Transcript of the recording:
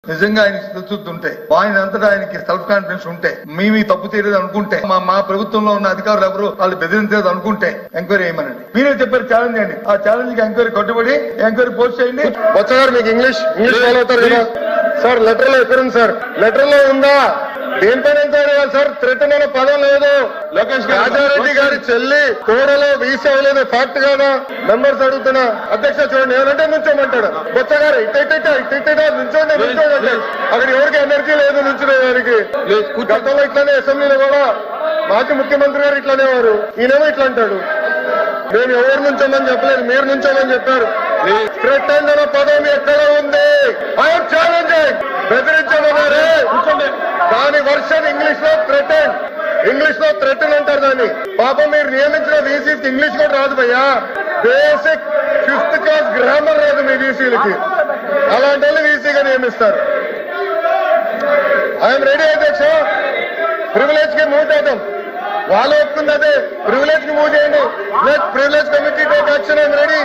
నిజంగా ఆయన తెలుస్తుంటే ఆయన అంతటా ఆయనకి సెల్ఫ్ కాన్ఫిడెన్స్ ఉంటే మేము తప్పు చేయలేదు అనుకుంటే మా ప్రభుత్వంలో ఉన్న అధికారులు ఎవరు వాళ్ళు బెదిరించలేదు అనుకుంటే ఎంక్వైరీ చేయమనండి. మీరే చెప్పారు ఛాలెంజ్ చేయండి. ఆ ఛాలెంజ్ కి ఎంక్వైరీ కట్టుబడి ఎంక్వైరీ పోస్ట్ చేయండి. బొత్స గారు మీకు ఇంగ్లీష్ ఫాలో అవుతారు కదా సార్? లెటర్ లో ఎక్కడుంది సార్? లెటర్ లో ఉందా? దేనిపైన ఎంక్వైరీ అవ్వాలి సార్? థ్రెటన్ అనే పదం లేదు. రాజారెడ్డి గారి చెల్లి కోడలో వీసా అవ్వలేదు ఫ్యాక్ట్ కాదా? మెంబర్స్ అడుగుతున్నా. అధ్యక్ష చూడండి, ఏమంటే నుంచోమంటాడు బొత్స గారు. ఇట్ట నుంచోండి అక్కడ ఎవరికి ఎనర్జీ లేదు నుంచునేదానికి. గతంలో ఇట్లానే అసెంబ్లీలో కూడా మాజీ ముఖ్యమంత్రి గారు ఇట్లానే వారు. ఈయనేమో ఇట్లా అంటాడు. మేము ఎవరు నుంచోమని చెప్పలేదు, మీరు నుంచోమని చెప్పారు. థ్రెటన్ అనే పదం ఎక్కడ ఉంది? I'm challenging. బెదిరించమన్నారే దాని వర్షన్ ఇంగ్లీష్ లో థ్రెటన్, ఇంగ్లీష్ లో థ్రెటన్ అంటారు దాన్ని. పాపం మీరు నియమించిన వీసీకి ఇంగ్లీష్ కూడా రాదు భయ్యా. బేసిక్ 5th క్లాస్ గ్రామర్ రాదు మీ వీసీలకి. అలాంటి వాళ్ళు వీసీగా నియమిస్తారు. ఐఎమ్ రెడీ అధ్యక్ష. ప్రివిలేజ్ కి మూవ్ చేద్దాం. వాళ్ళు ఒప్పుకుంది అదే, ప్రివిలేజ్ కి మూవ్ చేయండి. Privilege committee take action. I'm ready.